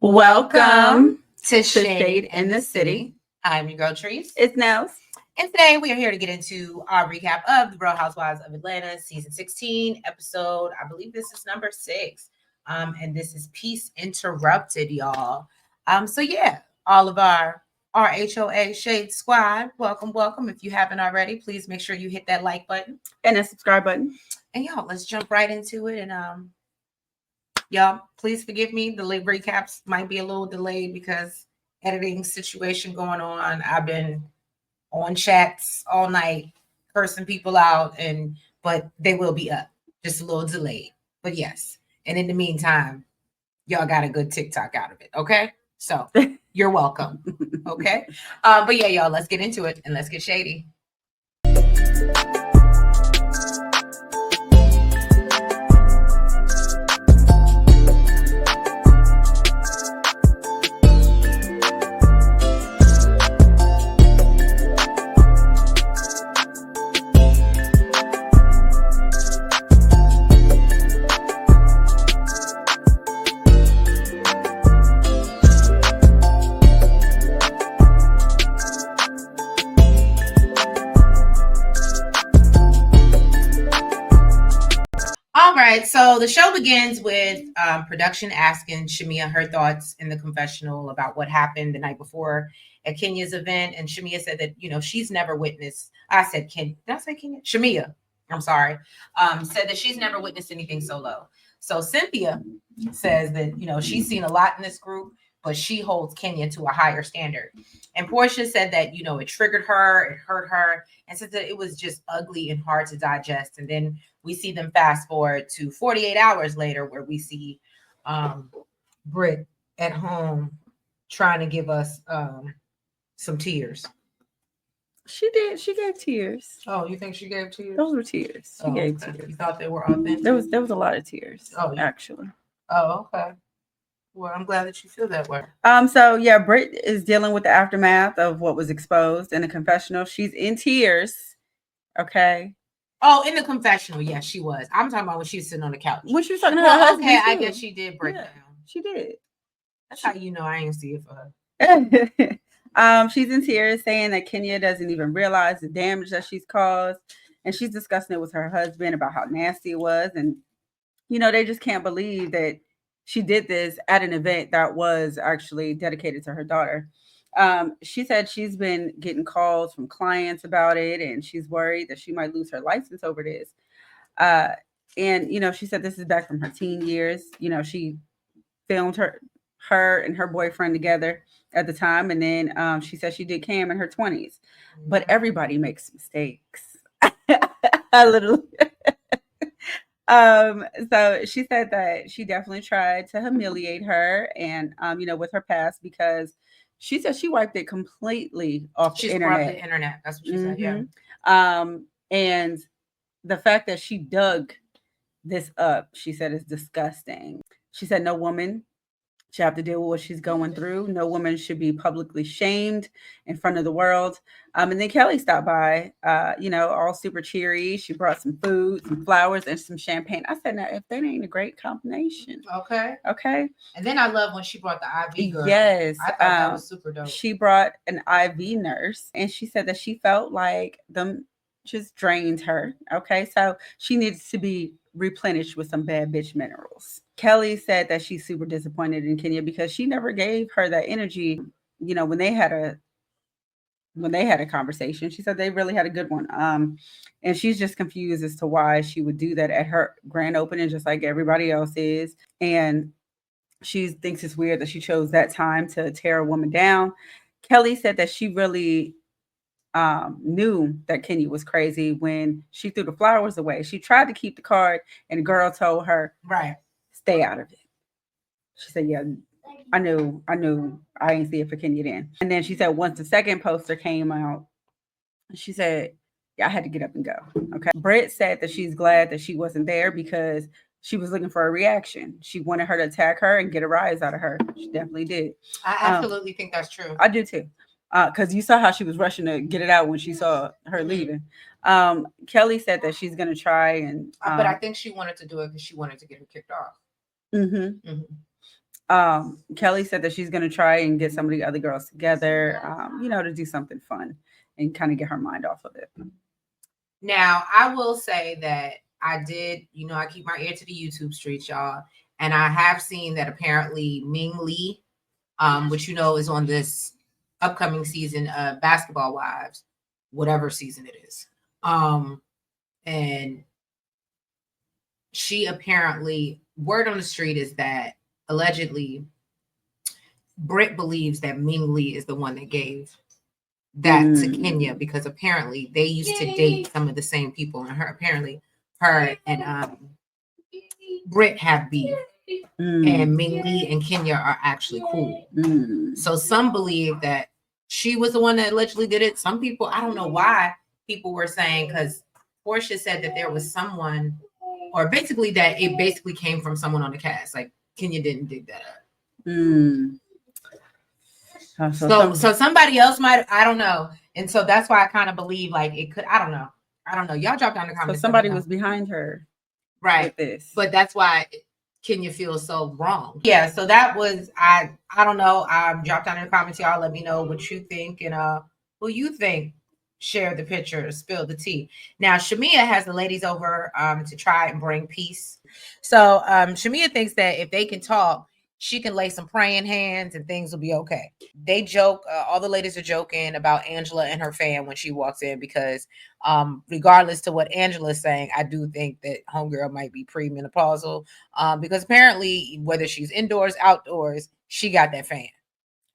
Welcome to Shade in the City. I'm your girl Trees. It's Nels. And today we are here to get into our recap of the Real Housewives of Atlanta season 16 episode. I believe this is number 6. And this is Peace Interrupted, y'all. So yeah, all of our RHOA Shade Squad, welcome. If you haven't already, please make sure you hit that like button and that subscribe button. And y'all, let's jump right into it. And y'all, please forgive me. The late recaps might be a little delayed because editing situation going on. I've been on chats all night, cursing people out, but they will be up. Just a little delayed. But yes. And in the meantime, y'all got a good TikTok out of it. Okay. So you're welcome. Okay. But yeah, y'all, let's get into it and let's get shady. All right, so the show begins with production asking Shamia her thoughts in the confessional about what happened the night before at Kenya's event. And Shamia said that, she's never witnessed. I said, did I say Kenya? Shamia, I'm sorry, said that she's never witnessed anything so low. So Cynthia says that, she's seen a lot in this group, but she holds Kenya to a higher standard. And Porsha said that, it triggered her, it hurt her, and said that it was just ugly and hard to digest. And then we see them fast forward to 48 hours later, where we see Britt at home trying to give us some tears. She did. She gave tears. Oh, you think she gave tears? Those were tears. She gave tears. You thought they were authentic? There was a lot of tears. Oh, yeah. Actually. Oh, okay. Well, I'm glad that you feel that way. So yeah, Britt is dealing with the aftermath of what was exposed in the confessional. She's in tears. Okay. Oh, in the confessional, yes, she was. I'm talking about when she was sitting on the couch. When she was talking to her husband. Okay, I guess she did break down. She did. That's how you know I ain't see it for her. She's in tears, saying that Kenya doesn't even realize the damage that she's caused, and she's discussing it with her husband about how nasty it was, and they just can't believe that she did this at an event that was actually dedicated to her daughter. She said she's been getting calls from clients about it, and she's worried that she might lose her license over this. And she said this is back from her teen years. She filmed her and her boyfriend together at the time, and then she said she did Cam in her 20s. But everybody makes mistakes. I literally. So she said that she definitely tried to humiliate her and, with her past, because she said she wiped it completely off the internet. The internet. That's what she said. Yeah. And the fact that she dug this up, she said, is disgusting. She said no woman should have to deal with what she's going through. No woman should be publicly shamed in front of the world. And then Kelly stopped by, all super cheery. She brought some food, some flowers, and some champagne. I said, now, if that ain't a great combination. Okay. And then I love when she brought the IV girl. Yes. I thought that was super dope. She brought an IV nurse, and she said that she felt like them just drained her. Okay. So she needs to be replenished with some bad bitch minerals. Kelly said that she's super disappointed in Kenya because she never gave her that energy, when they had a conversation. She said they really had a good one. And she's just confused as to why she would do that at her grand opening, just like everybody else is. And she thinks it's weird that she chose that time to tear a woman down. Kelly said that she really knew that Kenya was crazy when she threw the flowers away. She tried to keep the card, and the girl told her, right, stay out of it. She said, yeah, I knew I ain't see it for Kenya then. And then she said once the second poster came out, she said, yeah, I had to get up and go. Okay. Britt said that she's glad that she wasn't there because she was looking for a reaction. She wanted her to attack her and get a rise out of her. She definitely did. I absolutely think that's true. I do too. Because you saw how she was rushing to get it out when she saw her leaving. Kelly said that she's going to try and... but I think she wanted to do it because she wanted to get her kicked off. Kelly said that she's gonna try and get some of the other girls together, to do something fun and kind of get her mind off of it. Now, I will say that I did, I keep my ear to the YouTube streets, y'all. And I have seen that apparently Ming Lee, which is on this upcoming season of Basketball Wives, whatever season it is. And she apparently, word on the street is that allegedly Britt believes that Ming Lee is the one that gave that to Kenya, because apparently they used to date some of the same people, and her and Britt have beef, and Ming Lee and Kenya are actually cool. So some believe that she was the one that allegedly did it. Some people, I don't know why people were saying, because Porsha said that there was someone, or basically that it basically came from someone on the cast. Like Kenya didn't dig that up. So somebody else might, I don't know. And so that's why I kind of believe like it could, I don't know. Y'all drop down the comments. So somebody was behind her. Right. With this. But that's why Kenya feels so wrong. Yeah. So that was, I don't know. Drop down in the comments, y'all. Let me know what you think and who you think share the picture, spill the tea. Now, Shamia has the ladies over to try and bring peace. So Shamia thinks that if they can talk, she can lay some praying hands and things will be okay. They joke, all the ladies are joking about Angela and her fan when she walks in, because regardless to what Angela is saying, I do think that homegirl might be premenopausal, because apparently whether she's indoors, outdoors, she got that fan.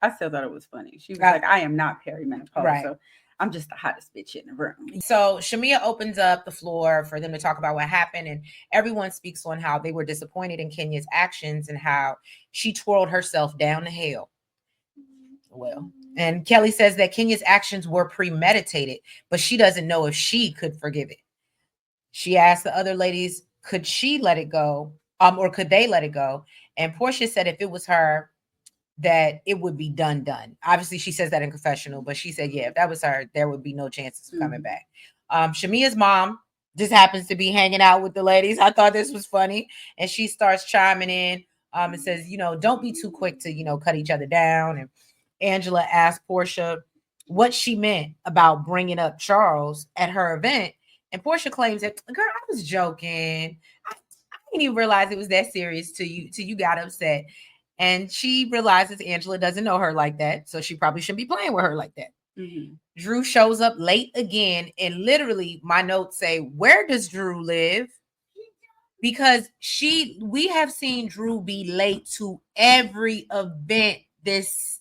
I still thought it was funny. She was like, I am not perimenopausal. Right. So I'm just the hottest bitch in the room. So Shamia opens up the floor for them to talk about what happened, and everyone speaks on how they were disappointed in Kenya's actions and how she twirled herself down to hell. Well, and Kelly says that Kenya's actions were premeditated, but she doesn't know if she could forgive it. She asked the other ladies, could she let it go? Or could they let it go? And Porsha said if it was her, that it would be done. Obviously, she says that in confessional, but she said, yeah, if that was her, there would be no chances of coming back. Shamia's mom just happens to be hanging out with the ladies. I thought this was funny. And she starts chiming in and says, don't be too quick to, cut each other down. And Angela asked Porsha what she meant about bringing up Charles at her event. And Porsha claims that, girl, I was joking. I didn't even realize it was that serious till you got upset. And she realizes Angela doesn't know her like that, so she probably shouldn't be playing with her like that. Mm-hmm. Drew shows up late again, and literally my notes say, where does Drew live? Because we have seen Drew be late to every event. It's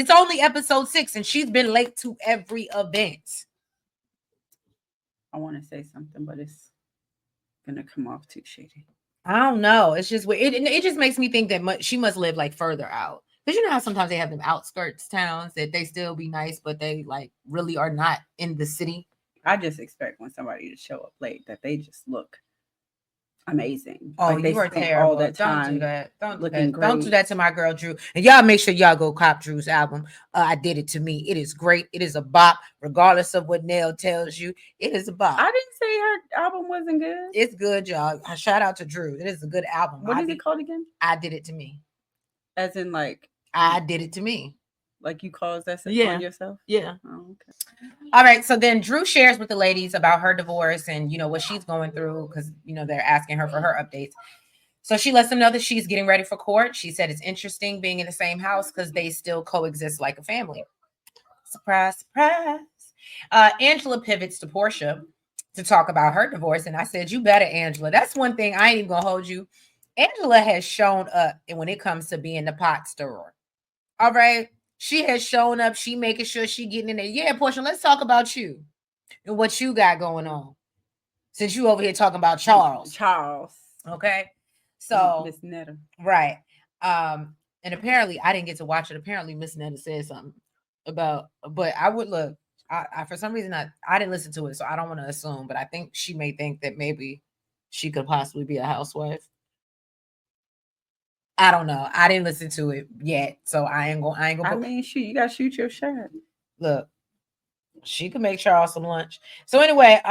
only episode 6, and she's been late to every event. I want to say something, but it's gonna come off too shady. I don't know. It's just weird. It just makes me think that she must live like further out. Because you know how sometimes they have them outskirts towns that they still be nice, but they like really are not in the city. I just expect when somebody to show up late that they just look amazing. Oh, like they you are terrible. All that time. Don't do that. Don't looking do that. great. Don't do that to my girl Drew. And y'all make sure y'all go cop Drew's album. I Did It To Me. It is great. It is a bop, regardless of what Nell tells you. It is a bop. I didn't say her album wasn't good. It's good, y'all. Shout out to Drew. It is a good album. What is it called again? I Did It To Me. As in like I did it to me. Like you caused that on yourself? Yeah. Oh, okay. All right. So then Drew shares with the ladies about her divorce and, what she's going through, because, they're asking her for her updates. So she lets them know that she's getting ready for court. She said it's interesting being in the same house because they still coexist like a family. Surprise, surprise. Angela pivots to Porsha to talk about her divorce. And I said, you better, Angela. That's one thing I ain't even going to hold you. Angela has shown up when it comes to being the pot stirrer. All right. She has shown up. She making sure she getting in there. Yeah, Porsha, let's talk about you and what you got going on. Since you over here talking about Charles. Okay. So Miss Netta. Right. And apparently I didn't get to watch it. Apparently Miss Netta said something about, but I would look. I for some reason I didn't listen to it, so I don't want to assume, but I think she may think that maybe she could possibly be a housewife. I don't know. I didn't listen to it yet, so I ain't gonna. I mean, shoot, you gotta shoot your shot. Look, she could make Charles some lunch. So anyway,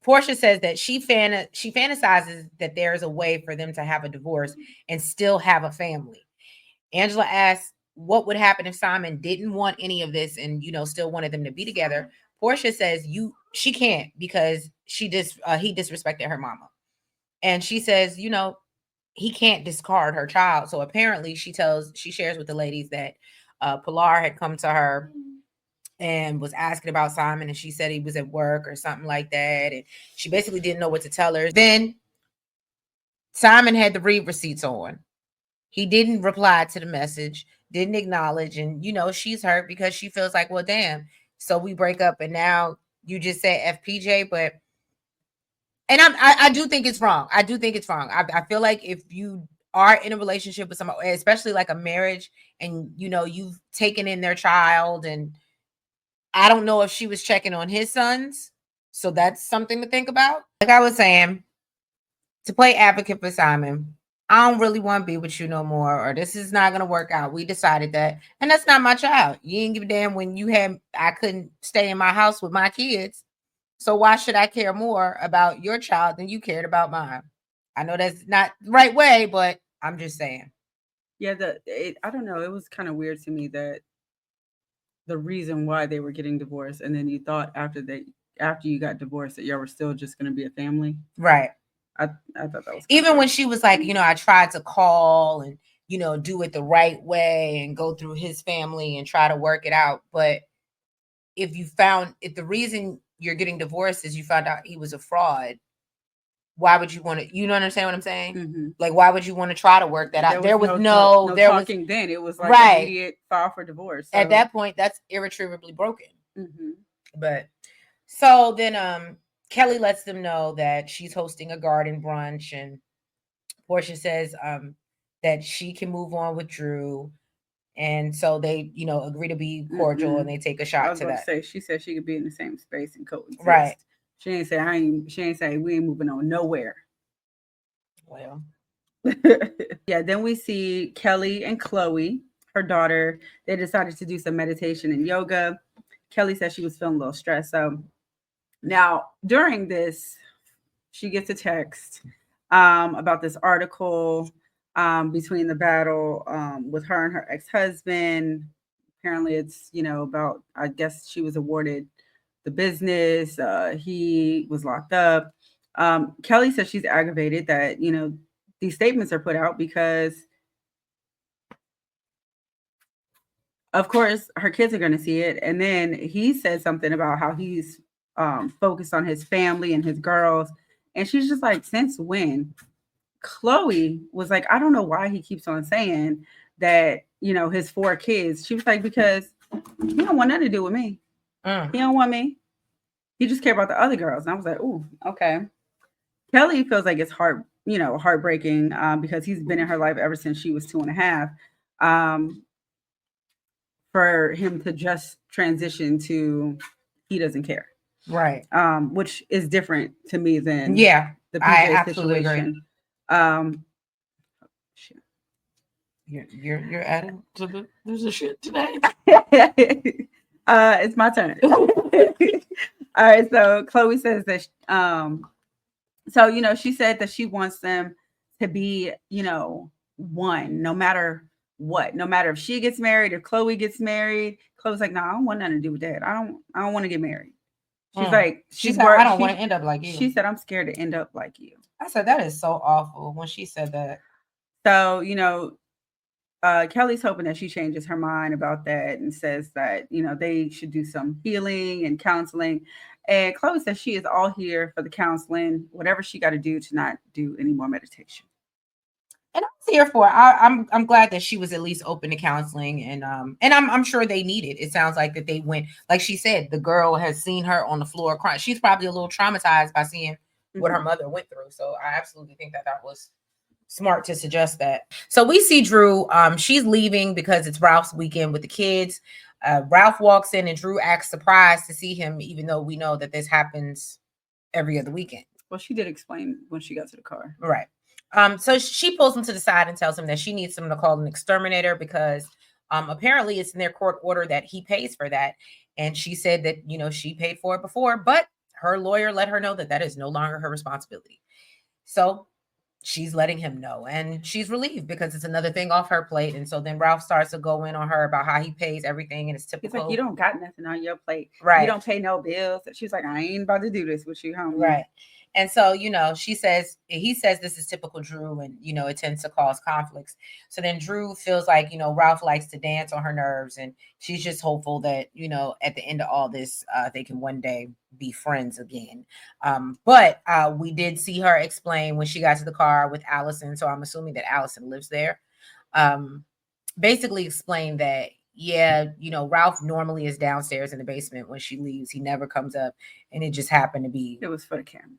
Porsha says that she fantasizes that there is a way for them to have a divorce and still have a family. Angela asks what would happen if Simon didn't want any of this and still wanted them to be together. Porsha says she can't because he disrespected her mama. And she says, he can't discard her child. So apparently she shares with the ladies that Pilar had come to her and was asking about Simon, and she said he was at work or something like that. And she basically didn't know what to tell her. Then Simon had the read receipts on. He didn't reply to the message, didn't acknowledge. And, she's hurt because she feels like, well, damn. So we break up and now you just said FPJ, but and I do think it's wrong. I do think it's wrong. I feel like if you are in a relationship with someone, especially like a marriage, and you've taken in their child, and I don't know if she was checking on his sons, so that's something to think about. Like I was saying, to play advocate for Simon, I don't really want to be with you no more, or this is not going to work out. We decided that, and that's not my child. You didn't give a damn when I couldn't stay in my house with my kids. So why should I care more about your child than you cared about mine? I know that's not the right way, but I'm just saying. Yeah, I don't know. It was kind of weird to me that the reason why they were getting divorced, and then you thought after you got divorced that y'all were still just going to be a family, right? I thought that was even when she was like, I tried to call and do it the right way and go through his family and try to work it out, but if the reason you're getting divorced is you found out he was a fraud, why would you want to, understand what I'm saying? Mm-hmm. Like, why would you want to try to work that out? There was no talking then. It was like immediate file for divorce. So. At that point, that's irretrievably broken. Mm-hmm. But so then Kelly lets them know that she's hosting a garden brunch, and Porsha says that she can move on with Drew. And so they, agree to be cordial, and they take a shot to that. She said she could be in the same space and coexist. Right. She ain't say we ain't moving on nowhere. Well. Yeah, then we see Kelly and Chloe, her daughter. They decided to do some meditation and yoga. Kelly said she was feeling a little stressed. So now during this, she gets a text about this article between the battle with her and her ex-husband. Apparently it's, about, I guess she was awarded the business. He was locked up. Kelly says she's aggravated that, these statements are put out because, of course, her kids are going to see it. And then he said something about how he's focused on his family and his girls. And she's just like, since when? Chloe was like, I don't know why he keeps on saying that, his 4 kids. She was like, because he don't want nothing to do with me. He don't want me. He just cared about the other girls. And I was like, ooh, okay. Kelly feels like it's heartbreaking because he's been in her life ever since she was 2.5. For him to just transition to he doesn't care. Right. Which is different to me than the PJ situation. Agree. You're adding to there's a shit today. It's my turn. All right, so Chloe says that she said that she wants them to be, one, no matter what, no matter if she gets married, if Chloe gets married. Chloe's like, no, I don't want nothing to do with that. I don't want to get married. She's like, I don't want to end up like you. She said, I'm scared to end up like you. I said, that is so awful when she said that. So, Kelly's hoping that she changes her mind about that and says that, they should do some healing and counseling. And Chloe says she is all here for the counseling, whatever she got to do to not do any more meditation. And I'm here for it. I'm glad that she was at least open to counseling, and I'm sure they need it. It sounds like that they went, like she said, the girl has seen her on the floor crying. She's probably a little traumatized by seeing what her mother went through. So I absolutely think that was smart to suggest that. So we see Drew. She's leaving because it's Ralph's weekend with the kids. Ralph walks in and Drew acts surprised to see him, even though we know that this happens every other weekend. Well, she did explain when she got to the car. Right. So she pulls him to the side and tells him that she needs someone to call an exterminator because apparently it's in their court order that he pays for that. And she said that, she paid for it before, but her lawyer let her know that that is no longer her responsibility. So she's letting him know, and she's relieved because it's another thing off her plate. And so then Ralph starts to go in on her about how he pays everything, and it's He's typical. like, you don't got nothing on your plate. Right. You don't pay no bills. She's like, I ain't about to do this with you, homie. Right. And so, he says this is typical Drew, and, it tends to cause conflicts. So then Drew feels like, Ralph likes to dance on her nerves, and she's just hopeful that, at the end of all this, they can one day be friends again. But we did see her explain when she got to the car with Allison. So I'm assuming that Allison lives there. Basically explained that, yeah, Ralph normally is downstairs in the basement when she leaves. He never comes up, and it just happened to be. It was for the cameras.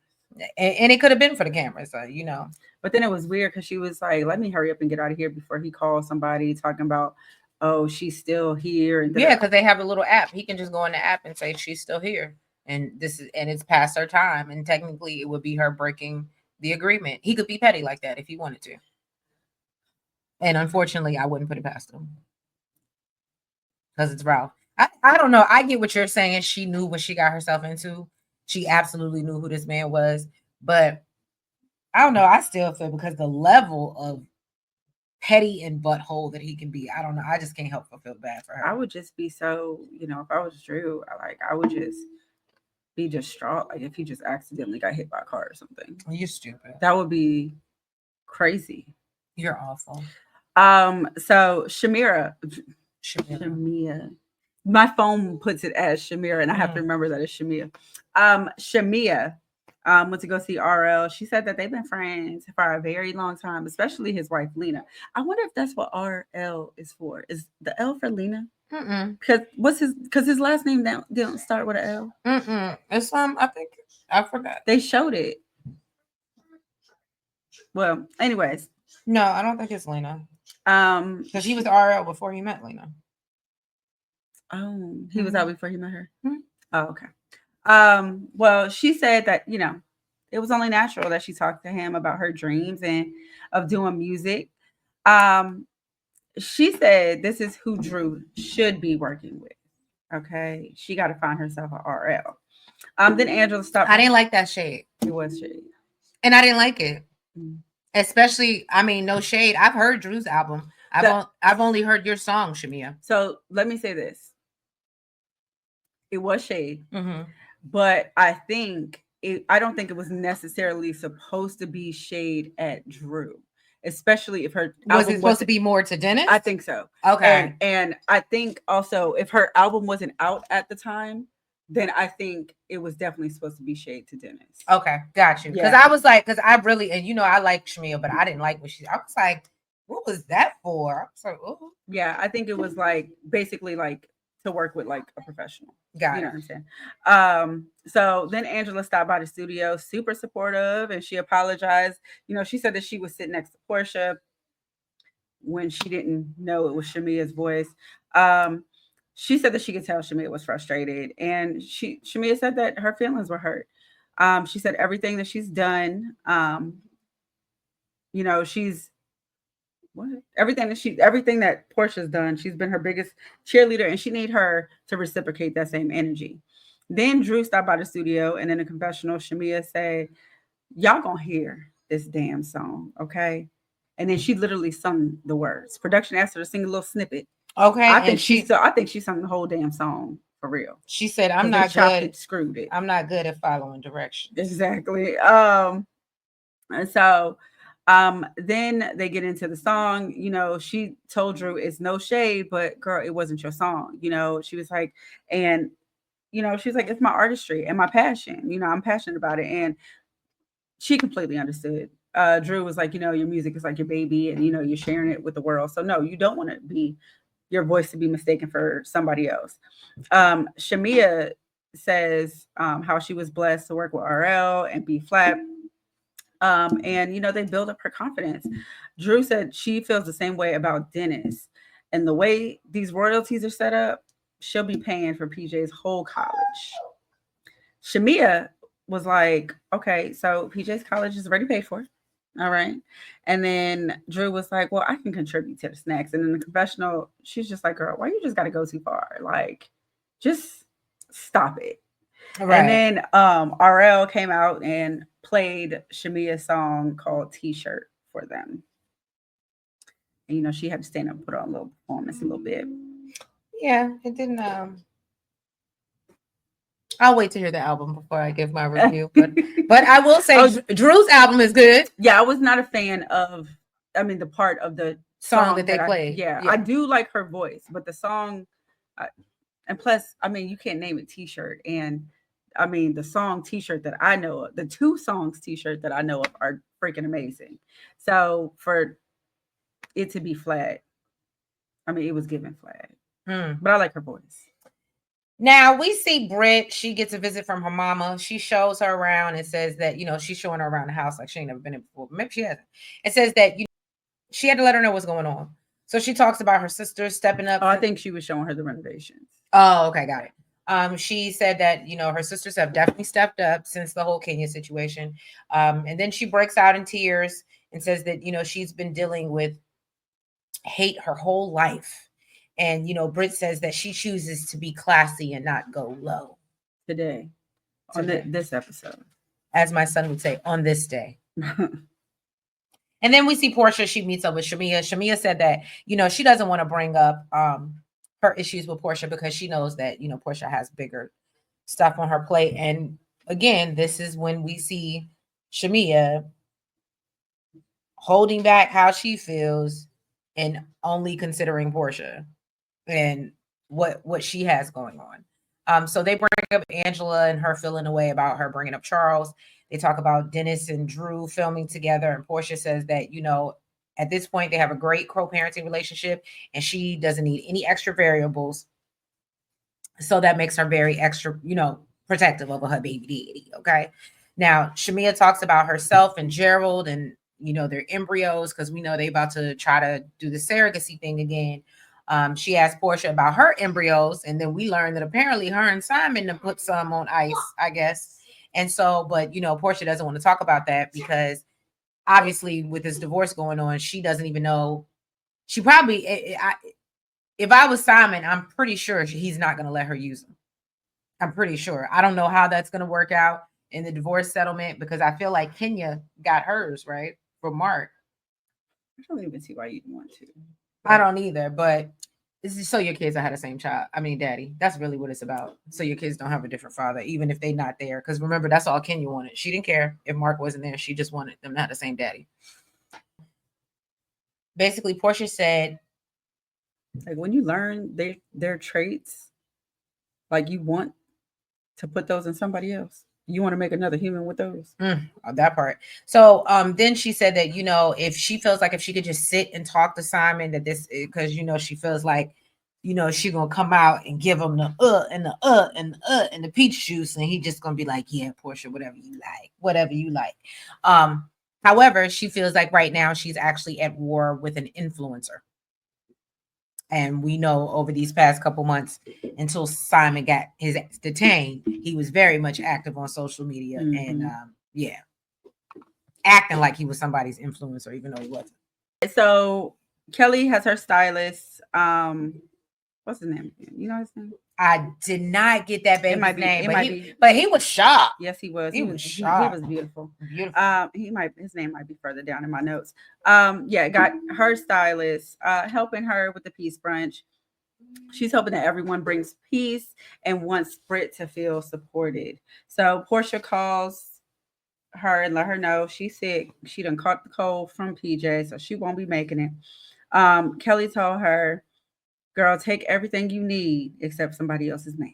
And it could have been for the cameras, But then it was weird because she was like, let me hurry up and get out of here before he calls somebody talking about, oh, she's still here. And yeah, because they have a little app. He can just go on the app and say she's still here. And it's past her time. And technically it would be her breaking the agreement. He could be petty like that if he wanted to. And unfortunately, I wouldn't put it past him. Because it's Ralph. I don't know. I get what you're saying. She knew what she got herself into. She absolutely knew who this man was. But I don't know. I still feel because the level of petty and butthole that he can be, I don't know. I just can't help but feel bad for her. I would just be so, if I was Drew, I would just be distraught. Like if he just accidentally got hit by a car or something. You're stupid. That would be crazy. You're awful. So Shamira. My phone puts it as Shamira, and I have to remember that it's Shamia. Shamia went to go see RL. She said that they've been friends for a very long time, especially his wife Lena. I wonder if that's what RL is for. Is the L for Lena? Because his last name didn't start with an L. It's I think I forgot. They showed it. Well, anyways. No, I don't think it's Lena. Because he was RL before he met Lena. Oh, he was out before he met her. Oh, okay. Well, she said that, it was only natural that she talked to him about her dreams and of doing music. She said this is who Drew should be working with. Okay. She got to find herself a RL. Then Angela stopped. I didn't like that shade. It was shade. And I didn't like it. Especially, no shade. I've heard Drew's album. I've only heard your song, Shamia. So let me say this. It was shade. But I don't think it was necessarily supposed to be shade at Drew, especially if her was it supposed to be more to Dennis? I think so. Okay. And I think also if her album wasn't out at the time, then I think it was definitely supposed to be shade to Dennis. Okay, got you. Because I was like, because I really, and I like Shamia, but I didn't like what I was like, what was that for? I was like, oh. Yeah, I think it was like basically like to work with like a professional. Got you know what I'm saying? So then Angela stopped by the studio, super supportive, and she apologized. She said that she was sitting next to Porsha when she didn't know it was Shamia's voice. She said that she could tell Shamia was frustrated, and Shamia said that her feelings were hurt. She said everything that she's done, she's everything that Porsha's done, she's been her biggest cheerleader, and she need her to reciprocate that same energy. Then Drew stopped by the studio, and in a confessional, Shamia said, y'all gonna hear this damn song, okay? And then she literally sung the words. Production asked her to sing a little snippet. Okay. I think she sung the whole damn song for real. She said, I'm not good. Screwed it. I'm not good at following directions. Exactly. And so then they get into the song. She told Drew it's no shade, but girl, it wasn't your song. She was like, and she's like, it's my artistry and my passion. I'm passionate about it. And she completely understood. Drew was like, your music is like your baby, and you're sharing it with the world. So no, you don't want to be your voice to be mistaken for somebody else. Shamia says how she was blessed to work with RL and B Flat. And they build up her confidence. Drew said she feels the same way about Dennis, and the way these royalties are set up, she'll be paying for PJ's whole college. Shamia was like, okay, so PJ's college is already paid for. All right. And then Drew was like, well, I can contribute to the snacks. And in the she's just like, girl, why you just got to go too far? Like, just stop it. And Right. then RL came out and played Shamia's song called T-Shirt for them. And she had to stand up and put on a little performance a little bit. Yeah, it didn't. I'll wait to hear the album before I give my review. But I will say Drew's album is good. Yeah, I was not a fan of. I mean, the part of the Song that they I play. yeah, I do like her voice, but the song, and plus, I mean, you can't name it T-shirt, and I mean, the song T-shirt that I know of, the two songs T-shirt that I know of are freaking amazing. So for it to be flat, I mean, it was given flat. But I like her voice. Now we see Britt. She gets a visit from her mama. She shows her around and says that, she's showing her around the house like she ain't never been in before. Maybe she hasn't. It says that she had to let her know what's going on. So she talks about her sister stepping up. Oh, I think she was showing her the renovations. Oh, okay, got it. She said that, her sisters have definitely stepped up since the whole Kenya situation. And then she breaks out in tears and says that, she's been dealing with hate her whole life. And, Britt says that she chooses to be classy and not go low. Today. On this episode. As my son would say, on this day. And then we see Porsha. She meets up with Shamia. Shamia said that, she doesn't want to bring up her issues with Porsha because she knows that, Porsha has bigger stuff on her plate. And again, this is when we see Shamia holding back how she feels and only considering Porsha and what she has going on. So they bring up Angela and her feeling away about her bringing up Charles. They talk about Dennis and Drew filming together, and Porsha says that, at this point they have a great co-parenting relationship and she doesn't need any extra variables. So that makes her very extra, protective of her baby daddy. Okay. Now, Shamia talks about herself and Gerald and, their embryos, because we know they about to try to do the surrogacy thing again. She asked Porsha about her embryos, and then we learned that apparently her and Simon have put some on ice, I guess. And so, but Porsha doesn't want to talk about that because obviously with this divorce going on, she doesn't even know. She probably, if I was Simon, I'm pretty sure he's not going to let her use them. I'm pretty sure. I don't know how that's going to work out in the divorce settlement because I feel like Kenya got hers, right? From Mark. I don't even see why you'd want to. I don't either, but this is so your kids are had the same child. I mean, daddy. That's really what it's about. So your kids don't have a different father, even if they're not there. Because remember, that's all Kenya wanted. She didn't care if Mark wasn't there. She just wanted them to have the same daddy. Basically, Porsha said, like when you learn their traits, like you want to put those in somebody else. You want to make another human with those. That part. So then she said that, if she feels like if she could just sit and talk to Simon, that this, because, she feels like, she gonna come out and give him the and the peach juice, and he just gonna be like, yeah, Porsha, whatever you like. However, she feels like right now she's actually at war with an influencer. And we know over these past couple months, until Simon got his detained, he was very much active on social media and acting like he was somebody's influencer, even though he wasn't. So Kelly has her stylist. What's his name? You know his name? I did not get that baby's name, but he was sharp. Yes, he was. He was sharp. He was beautiful. Beautiful. His name might be further down in my notes. Got her stylist helping her with the peace brunch. She's hoping that everyone brings peace and wants Britt to feel supported. So Porsha calls her and let her know she's sick. She done caught the cold from PJ, so she won't be making it. Kelly told her, girl, take everything you need except somebody else's man.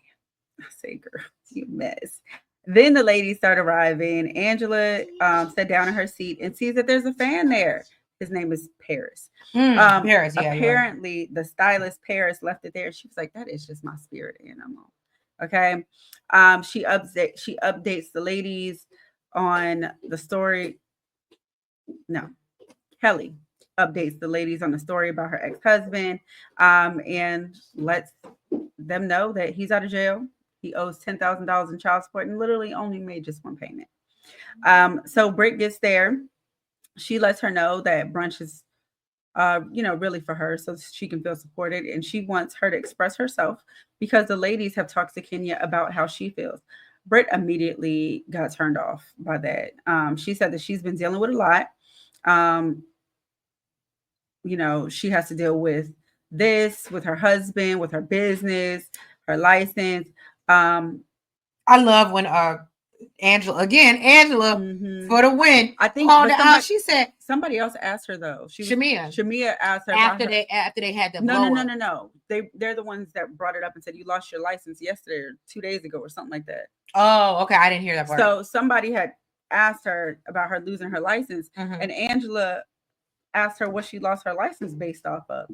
I say, girl, you mess. Then the ladies start arriving. Angela sat down in her seat and sees that there's a fan there. His name is Paris. Paris, yeah. Apparently, the stylist Paris left it there. She was like, that is just my spirit animal. Okay. She updates the ladies on the story. No, Kelly updates the ladies on the story about her ex-husband and lets them know that he's out of jail. He owes $10,000 in child support and literally only made just one payment. So Britt gets there. She lets her know that brunch is, really for her so she can feel supported. And she wants her to express herself because the ladies have talked to Kenya about how she feels. Britt immediately got turned off by that. She said that she's been dealing with a lot. Um, she has to deal with this, with her husband, with her business, her license. Um, I love when Angela mhm. for the win. I think, Called but it out. She said somebody else asked her though. Shamia Shamia asked her after about her. they had the No, blow no, no, up. no, no. They're the ones that brought it up and said you lost your license yesterday or 2 days ago or something like that. Oh, okay. I didn't hear that part. So somebody had asked her about her losing her license, and Angela asked her what she lost her license based off of.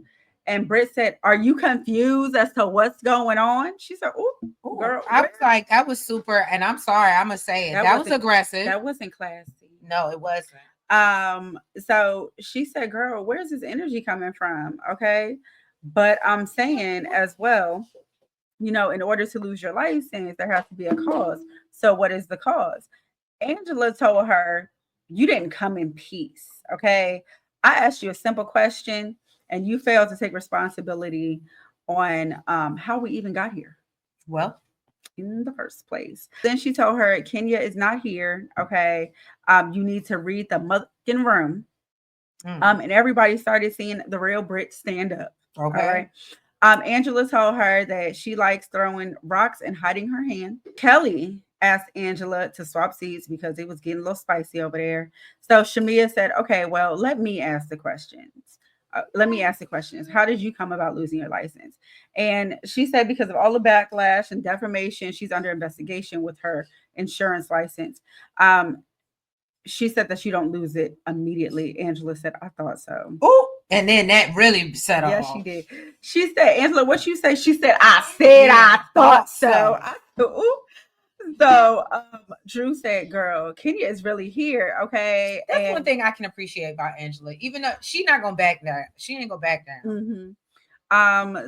And Britt said, "Are you confused as to what's going on?" She said, "Ooh, girl." I was like, that was super. And I'm sorry, I'm gonna say it. That was aggressive. That wasn't classy. No, it wasn't. So she said, "Girl, where's this energy coming from?" Okay. But I'm saying as well, in order to lose your license, there has to be a cause. So what is the cause? Angela told her, "You didn't come in peace." Okay. I asked you a simple question and you failed to take responsibility on how we even got here. Well, in the first place. Then she told her, Kenya is not here. Okay. You need to read the motherfucking room. And everybody started seeing the real Brit stand up. Okay. All right. Angela told her that she likes throwing rocks and hiding her hand. Kelly asked Angela to swap seats because it was getting a little spicy over there. So Shamia said, "Okay, well, let me ask the questions. How did you come about losing your license?" And she said because of all the backlash and defamation, she's under investigation with her insurance license. She said that you don't lose it immediately. Angela said, "I thought so." Oh, and then that really set off. Yeah, she did. She said, "Angela, what you say?" She said, I thought so. So Drew said, "Girl, Kenya is really here." Okay. That's one thing I can appreciate about Angela. Even though she's not gonna back down. She ain't gonna back down.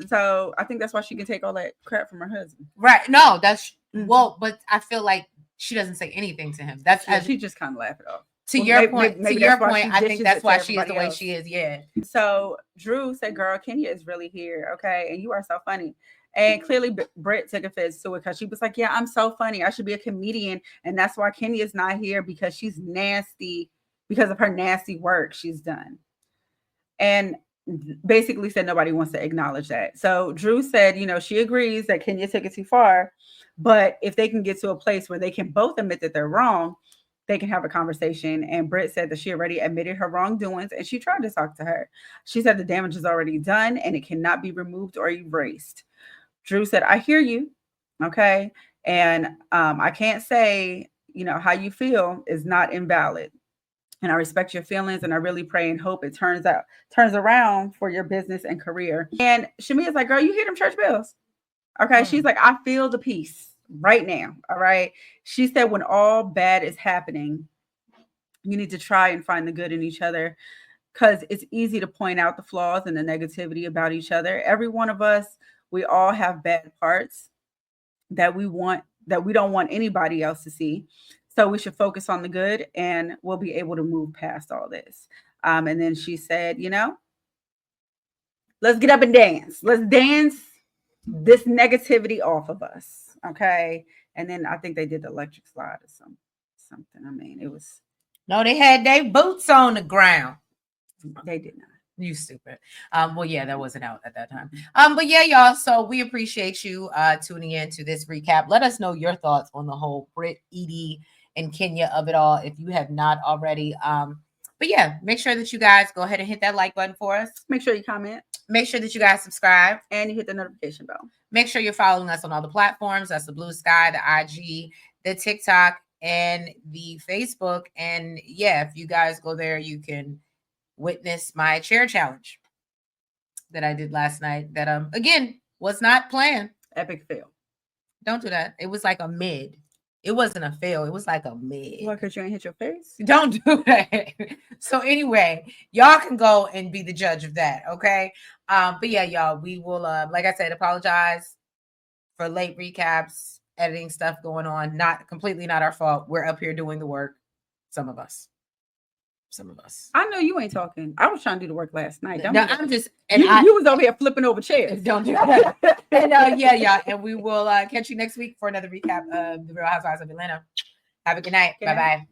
So I think that's why she can take all that crap from her husband. Right. No, that's well, but I feel like she doesn't say anything to him. That's she just kind of laugh it off. To your point, I think that's why she is the way she is. Yeah. So Drew said, "Girl, Kenya is really here, okay? And you are so funny." And clearly, Britt took offense to it because she was like, "Yeah, I'm so funny. I should be a comedian, and that's why Kenya is not here because she's nasty because of her nasty work she's done." And basically said nobody wants to acknowledge that. So Drew said, she agrees that Kenya took it too far, but if they can get to a place where they can both admit that they're wrong, they can have a conversation. And Britt said that she already admitted her wrongdoings and she tried to talk to her. She said the damage is already done and it cannot be removed or erased. Drew said, "I hear you. Okay. And I can't say, how you feel is not invalid. And I respect your feelings and I really pray and hope it turns around for your business and career." And Shamia's like, "Girl, you hear them church bells?" Okay. She's like, "I feel the peace right now." All right. She said, when all bad is happening, you need to try and find the good in each other because it's easy to point out the flaws and the negativity about each other. Every one of us, we all have bad parts that we don't want anybody else to see. So we should focus on the good and we'll be able to move past all this. And then she said, let's get up and dance. Let's dance this negativity off of us. Okay. And then I think they did the electric slide or something. I mean, it was. No, they had their boots on the ground. They did not. You stupid. Well, yeah, that wasn't out at that time. But yeah, y'all. So we appreciate you tuning in to this recap. Let us know your thoughts on the whole Britt, Edie, and Kenya of it all if you have not already. But yeah, make sure that you guys go ahead and hit that like button for us. Make sure you comment. Make sure that you guys subscribe. And you hit the notification bell. Make sure you're following us on all the platforms. That's the Blue Sky, the IG, the TikTok, and the Facebook. And yeah, if you guys go there, you can witness my chair challenge that I did last night that again was not planned. Epic fail. Don't do that. It was like a mid. It wasn't a fail. It was like a mid. What, because you ain't hit your face? Don't do that. So anyway, y'all can go and be the judge of that. Okay. But yeah, y'all, we will like I said, apologize for late recaps, editing stuff going on. Not completely not our fault. We're up here doing the work. Some of us. some of us. I know you ain't talking. I was trying to do the work last night. Don't No, do that. I'm just. You was over here flipping over chairs. Don't do that. And yeah, y'all. And we will catch you next week for another recap of the Real Housewives of Atlanta. Have a good night. Bye bye.